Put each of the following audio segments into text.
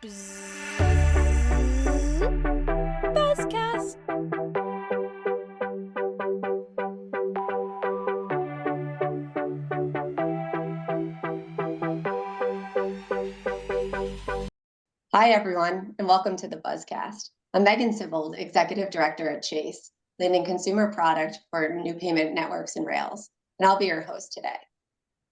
Buzzcast. Hi, everyone, and welcome to the Buzzcast. I'm Meagan, Sibbald, Executive Director at Chase, leading consumer product for new payment networks and rails, and I'll be your host today.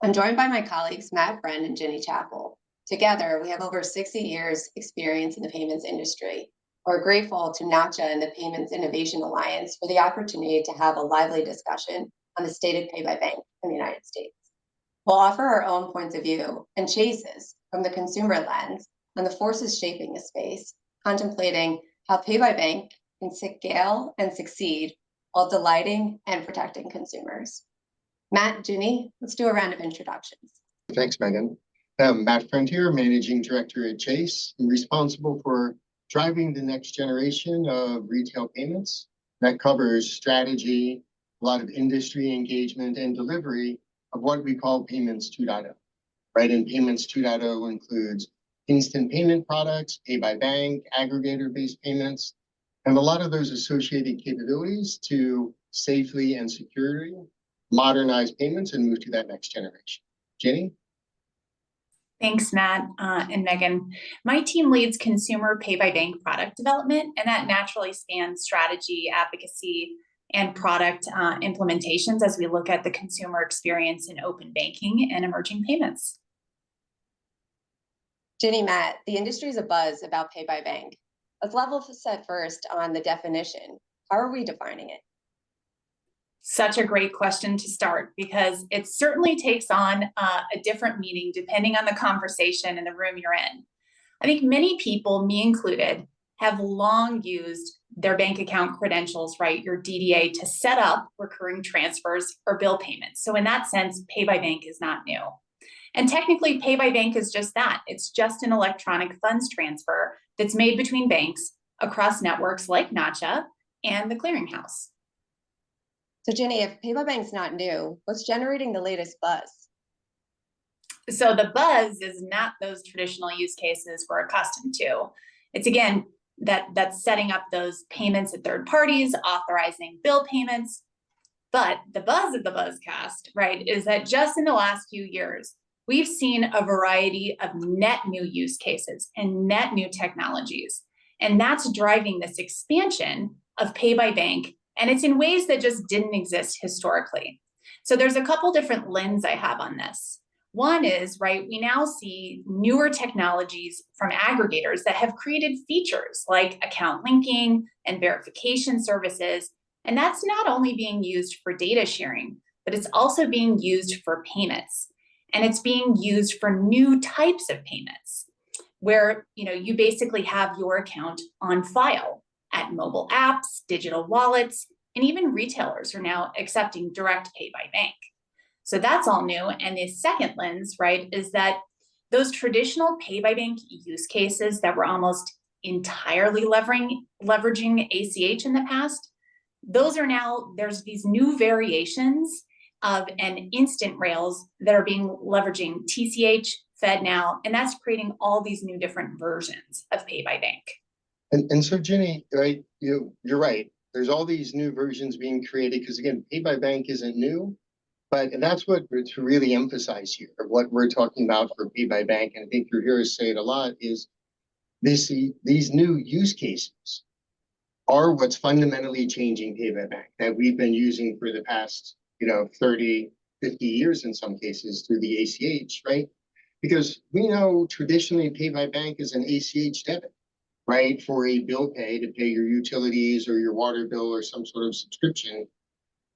I'm joined by my colleagues, Matt Bren and Ginny Chappell. Together, we have over 60 years experience in the payments industry. We're grateful to NACHA and the Payments Innovation Alliance for the opportunity to have a lively discussion on the state of pay by bank in the United States. We'll offer our own points of view and Chase's from the consumer lens on the forces shaping the space, contemplating how pay by bank can scale and succeed while delighting and protecting consumers. Matt, Ginny, let's do a round of introductions. Thanks, Meagan. I'm Matt Frontier, Managing Director at Chase. I'm responsible for driving the next generation of retail payments. That covers strategy, a lot of industry engagement, and delivery of what we call Payments 2.0. Right, and Payments 2.0 includes instant payment products, pay by bank, aggregator-based payments, and a lot of those associated capabilities to safely and securely modernize payments and move to that next generation. Ginny? Thanks, Matt and Meagan. My team leads consumer pay-by-bank product development, and that naturally spans strategy, advocacy, and product implementations as we look at the consumer experience in open banking and emerging payments. Ginny, Matt, the industry is abuzz about pay by bank. Let's level set first on the definition. How are we defining it? Such a great question to start because it certainly takes on a different meaning depending on the conversation and the room you're in. I think many people, me included, have long used their bank account credentials, right, your DDA, to set up recurring transfers or bill payments. So in that sense, pay by bank is not new. And technically, pay by bank is just that. It's just an electronic funds transfer that's made between banks across networks like NACHA and the clearinghouse. So Ginny, if pay by bank's not new, what's generating the latest buzz? So the buzz is not those traditional use cases we're accustomed to. It's again, that's setting up those payments at third parties, authorizing bill payments. But the buzz of the Buzzcast, right, is that just in the last few years, we've seen a variety of net new use cases and net new technologies. And that's driving this expansion of pay by bank. And it's in ways that just didn't exist historically. So there's a couple different lenses I have on this. One is, right, we now see newer technologies from aggregators that have created features like account linking and verification services. And that's not only being used for data sharing, but it's also being used for payments. And it's being used for new types of payments where, you basically have your account on file at mobile apps, digital wallets, and even retailers are now accepting direct pay by bank. So that's all new. And the second lens, right, is that those traditional pay by bank use cases that were almost entirely leveraging ACH in the past, those are now, there's these new variations of an instant rails that are being leveraging TCH, FedNow, and that's creating all these new different versions of pay by bank. And so, Ginny, right, you're right. There's all these new versions being created because, again, pay by bank isn't new, but that's what we're to really emphasize here. What we're talking about for pay by bank, and I think you'll hear us say it a lot, is these new use cases are what's fundamentally changing pay by bank that we've been using for the past 30, 50 years in some cases through the ACH, right? Because we know traditionally pay by bank is an ACH debit, right? For a bill pay to pay your utilities or your water bill or some sort of subscription.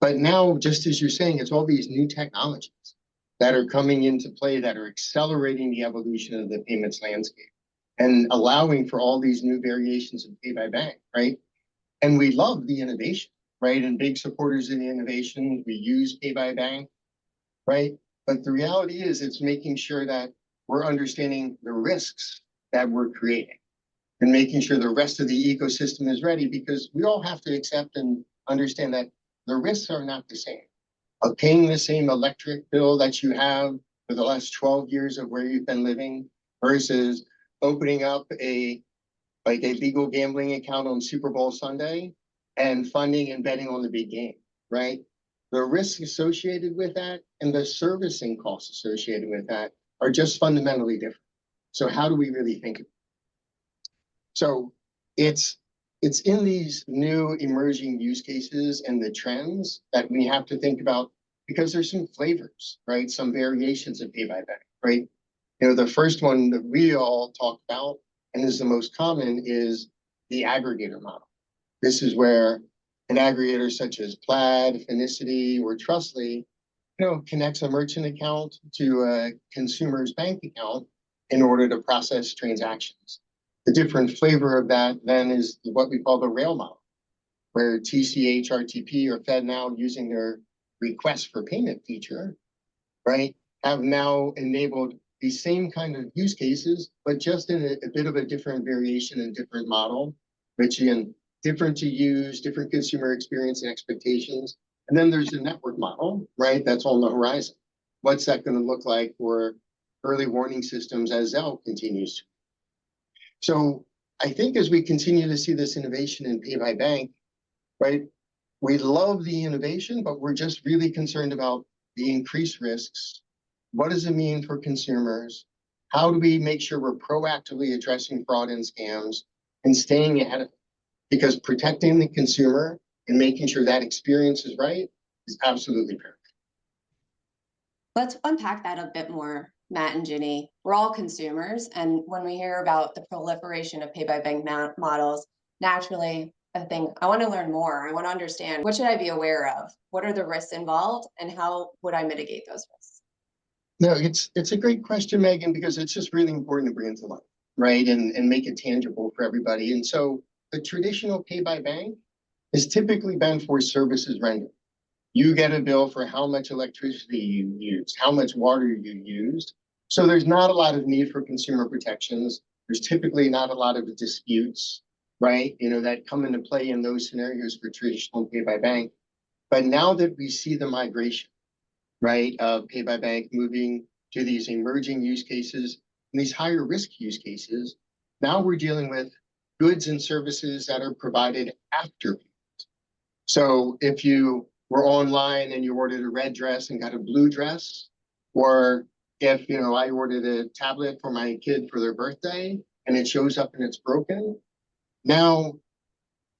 But now, just as you're saying, it's all these new technologies that are coming into play that are accelerating the evolution of the payments landscape and allowing for all these new variations of pay by bank, right? And we love the innovation, right? And big supporters of the innovation. We use pay by bank, right? But the reality is it's making sure that we're understanding the risks that we're creating and making sure the rest of the ecosystem is ready, because we all have to accept and understand that the risks are not the same. Of paying the same electric bill that you have for the last 12 years of where you've been living versus opening up a legal gambling account on Super Bowl Sunday and funding and betting on the big game, right? The risks associated with that and the servicing costs associated with that are just fundamentally different. So how do we really think of it? So it's in these new emerging use cases and the trends that we have to think about, because there's some flavors, right? Some variations of pay by bank, right? The first one that we all talk about and is the most common is the aggregator model. This is where an aggregator such as Plaid, Finicity, or Trustly, connects a merchant account to a consumer's bank account in order to process transactions. The different flavor of that then is what we call the rail model, where TCH, RTP, or FedNow, using their request for payment feature, right, have now enabled these same kind of use cases, but just in a bit of a different variation and different model, which again, different to use, different consumer experience and expectations. And then there's the network model, right? That's on the horizon. What's that going to look like for early warning systems as Zelle continues to? So I think as we continue to see this innovation in pay by bank, right, we love the innovation, but we're just really concerned about the increased risks. What does it mean for consumers? How do we make sure we're proactively addressing fraud and scams and staying ahead of it? Because protecting the consumer and making sure that experience is right is absolutely paramount. Let's unpack that a bit more, Matt and Ginny. We're all consumers, and when we hear about the proliferation of pay-by-bank models, naturally, I think I want to learn more. I want to understand, what should I be aware of? What are the risks involved, and how would I mitigate those risks? No, it's a great question, Megan, because it's just really important to bring it to life, right? And make it tangible for everybody. And so the traditional pay by bank is typically been for services rendered. You get a bill for how much electricity you used, how much water you used. So there's not a lot of need for consumer protections. There's typically not a lot of disputes, right? That come into play in those scenarios for traditional pay by bank. But now that we see the migration, right, of pay by bank moving to these emerging use cases and these higher risk use cases, now we're dealing with goods and services that are provided after payment. So if you were online and you ordered a red dress and got a blue dress, or if I ordered a tablet for my kid for their birthday and it shows up and it's broken, now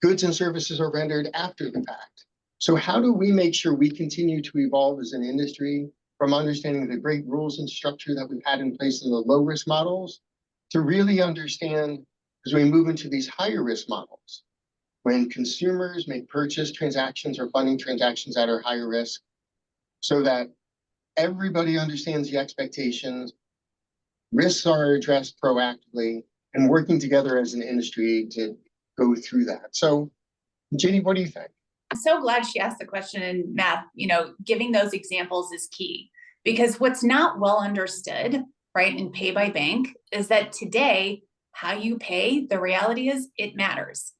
goods and services are rendered after the fact. So how do we make sure we continue to evolve as an industry from understanding the great rules and structure that we've had in place in the low risk models to really understand as we move into these higher risk models, when consumers make purchase transactions or funding transactions that are higher risk, so that everybody understands the expectations, risks are addressed proactively, and working together as an industry to go through that. So, Ginny, what do you think? I'm so glad she asked the question, and Matt, giving those examples is key, because what's not well understood, right, in pay by bank is that today, how you pay, the reality is it matters.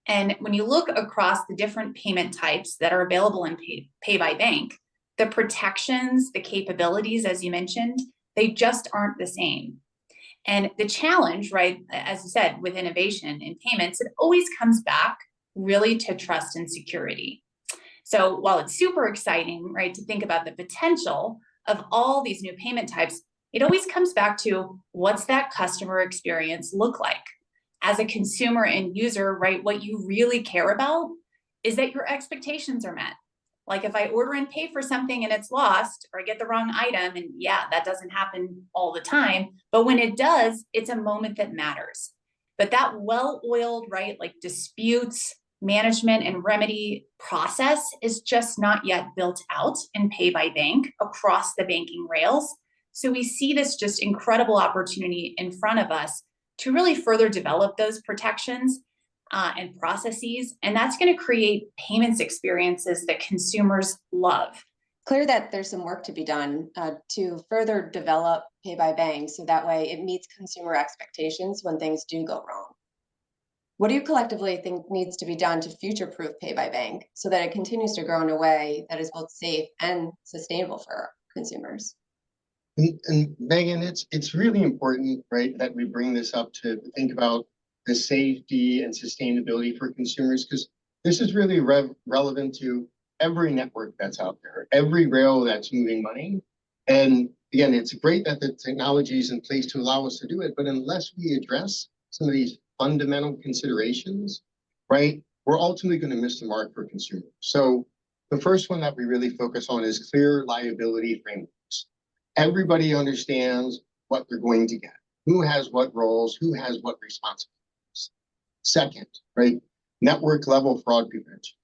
And when you look across the different payment types that are available in pay by bank, the protections, the capabilities, as you mentioned, they just aren't the same. And the challenge, right, as you said, with innovation in payments, it always comes back really to trust and security. So while it's super exciting, right, to think about the potential of all these new payment types, it always comes back to, what's that customer experience look like? As a consumer and user, right, what you really care about is that your expectations are met. Like if I order and pay for something and it's lost, or I get the wrong item, and yeah, that doesn't happen all the time, but when it does, it's a moment that matters. But that well-oiled, right, like disputes management and remedy process is just not yet built out in pay by bank across the banking rails. So we see this just incredible opportunity in front of us to really further develop those protections and processes. And that's going to create payments experiences that consumers love. Clear that there's some work to be done to further develop pay by bank so that way it meets consumer expectations when things do go wrong. What do you collectively think needs to be done to future-proof pay by bank so that it continues to grow in a way that is both safe and sustainable for consumers? And Megan, it's really important, right, that we bring this up to think about the safety and sustainability for consumers, because this is really relevant to every network that's out there, every rail that's moving money. And again, it's great that the technology is in place to allow us to do it, but unless we address some of these fundamental considerations, right, we're ultimately going to miss the mark for consumers. So the first one that we really focus on is clear liability frameworks. Everybody understands what they're going to get, who has what roles, who has what responsibilities. Second, right, network level fraud prevention.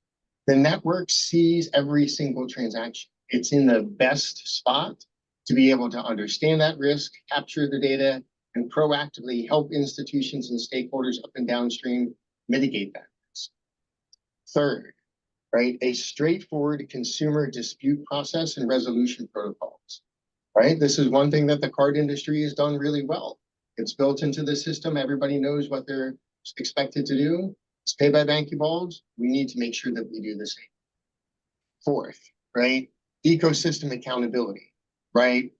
The network sees every single transaction. It's in the best spot to be able to understand that risk, capture the data, and proactively help institutions and stakeholders up and downstream mitigate that risk. Third, right, a straightforward consumer dispute process and resolution protocols. Right, this is one thing that the card industry has done really well. It's built into the system. Everybody knows what they're expected to do. It's pay by bank evolves. We need to make sure that we do the same. Fourth, right, ecosystem accountability, right,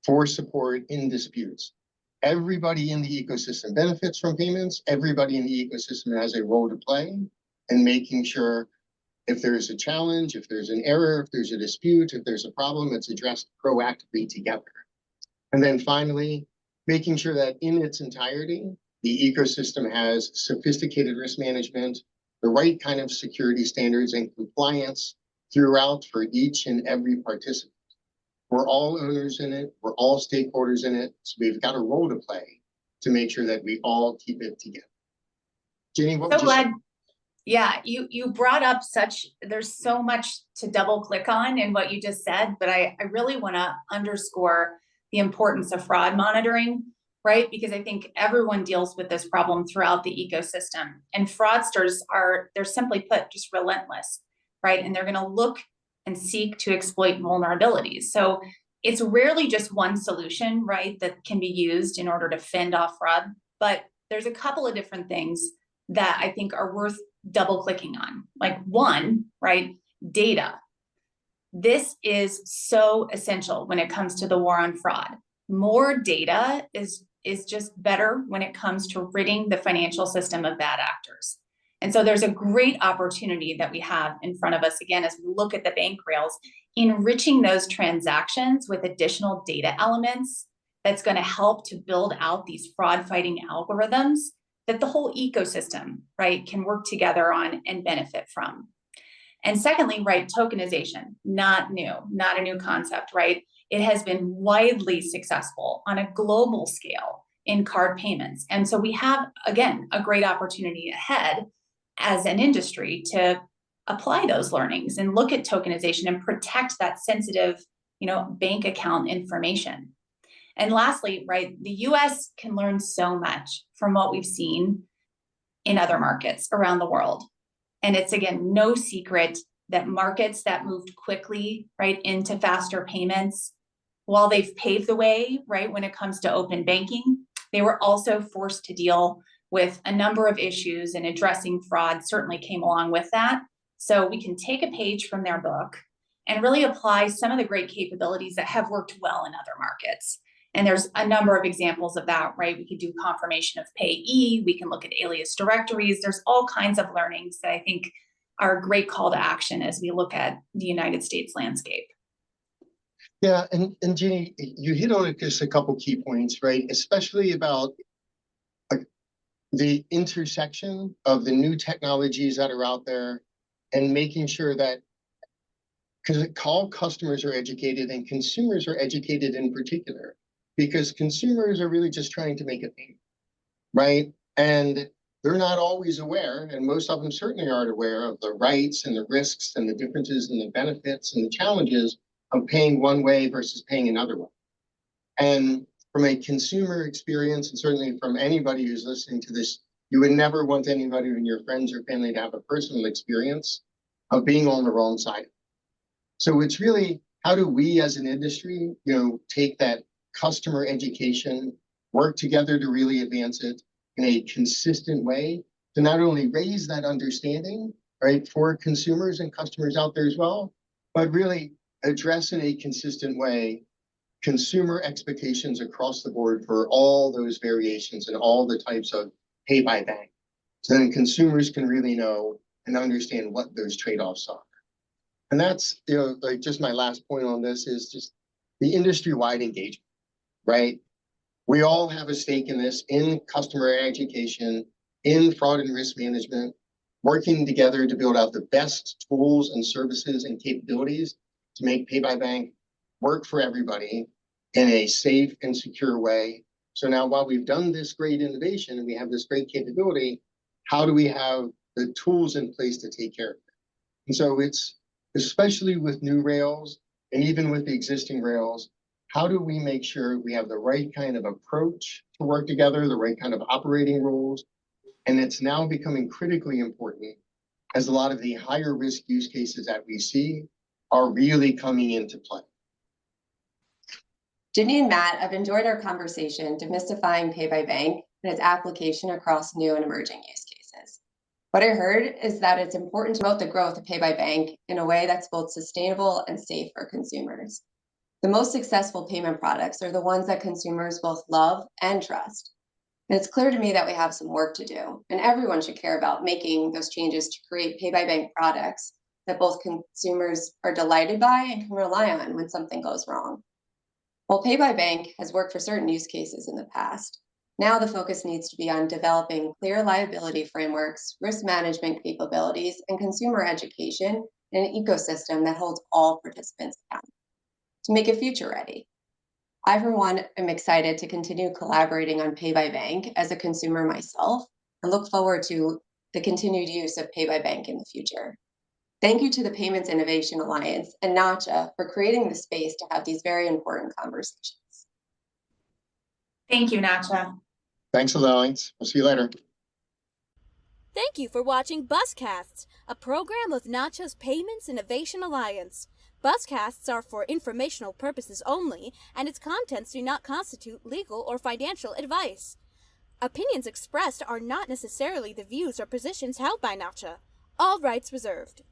for support in disputes. Everybody in the ecosystem benefits from payments. Everybody in the ecosystem has a role to play in making sure if there's a challenge, if there's an error, if there's a dispute, if there's a problem, it's addressed proactively together. And then finally, making sure that in its entirety, the ecosystem has sophisticated risk management, the right kind of security standards and compliance throughout for each and every participant. We're all owners in it. We're all stakeholders in it. So we've got a role to play to make sure that we all keep it together. Ginny, what would you say? Yeah, you brought up there's so much to double click on in what you just said, but I really want to underscore the importance of fraud monitoring, right? Because I think everyone deals with this problem throughout the ecosystem, and fraudsters they're simply put, just relentless, right? And they're going to look and seek to exploit vulnerabilities. So it's rarely just one solution, right, that can be used in order to fend off fraud, but there's a couple of different things that I think are worth double clicking on. Like one, right, data. This is so essential when it comes to the war on fraud. More data is just better when it comes to ridding the financial system of bad actors. And so there's a great opportunity that we have in front of us, again, as we look at the bank rails, enriching those transactions with additional data elements that's going to help to build out these fraud fighting algorithms that the whole ecosystem, right, can work together on and benefit from. And secondly, right, tokenization, not a new concept, right? It has been widely successful on a global scale in card payments. And so we have, again, a great opportunity ahead as an industry to apply those learnings and look at tokenization and protect that sensitive, bank account information. And lastly, right, the US can learn so much from what we've seen in other markets around the world. And it's, again, no secret that markets that moved quickly, right, into faster payments, while they've paved the way, right, when it comes to open banking, they were also forced to deal with a number of issues, and addressing fraud certainly came along with that. So we can take a page from their book and really apply some of the great capabilities that have worked well in other markets. And there's a number of examples of that, right? We could do confirmation of payee. We can look at alias directories. There's all kinds of learnings that I think are a great call to action as we look at the United States landscape. Yeah, and Ginny, you hit on it, just a couple key points, right? Especially about the intersection of the new technologies that are out there and making sure that, because all customers are educated and consumers are educated in particular, because consumers are really just trying to make a payment, right? And they're not always aware, and most of them certainly aren't aware of the rights and the risks and the differences and the benefits and the challenges of paying one way versus paying another way. And from a consumer experience, and certainly from anybody who's listening to this, you would never want anybody in your friends or family to have a personal experience of being on the wrong side. So it's really, how do we as an industry, take that customer education, work together to really advance it in a consistent way to not only raise that understanding, right, for consumers and customers out there as well, but really address in a consistent way consumer expectations across the board for all those variations and all the types of pay by bank. So then consumers can really know and understand what those trade-offs are. And that's, like just my last point on this is just the industry-wide engagement, right? We all have a stake in this, in customer education, in fraud and risk management, working together to build out the best tools and services and capabilities to make pay by bank work for everybody in a safe and secure way. So now while we've done this great innovation and we have this great capability, how do we have the tools in place to take care of it? And so it's, especially with new rails and even with the existing rails, how do we make sure we have the right kind of approach to work together, the right kind of operating rules? And it's now becoming critically important as a lot of the higher risk use cases that we see are really coming into play. Ginny and Matt, I've enjoyed our conversation demystifying pay by bank and its application across new and emerging use cases. What I heard is that it's important to promote the growth of pay by bank in a way that's both sustainable and safe for consumers. The most successful payment products are the ones that consumers both love and trust. And it's clear to me that we have some work to do, and everyone should care about making those changes to create pay by bank products that both consumers are delighted by and can rely on when something goes wrong. While pay by bank has worked for certain use cases in the past, now the focus needs to be on developing clear liability frameworks, risk management capabilities, and consumer education in an ecosystem that holds all participants accountable to make it future ready. I, for one, am excited to continue collaborating on pay by bank as a consumer myself and look forward to the continued use of pay by bank in the future. Thank you to the Payments Innovation Alliance and NACHA for creating the space to have these very important conversations. Thank you, Nacha. Thanks, Alliance. We'll see you later. Thank you for watching Buzzcasts, a program of NACHA's Payments Innovation Alliance. Buzzcasts are for informational purposes only, and its contents do not constitute legal or financial advice. Opinions expressed are not necessarily the views or positions held by NACHA. All rights reserved.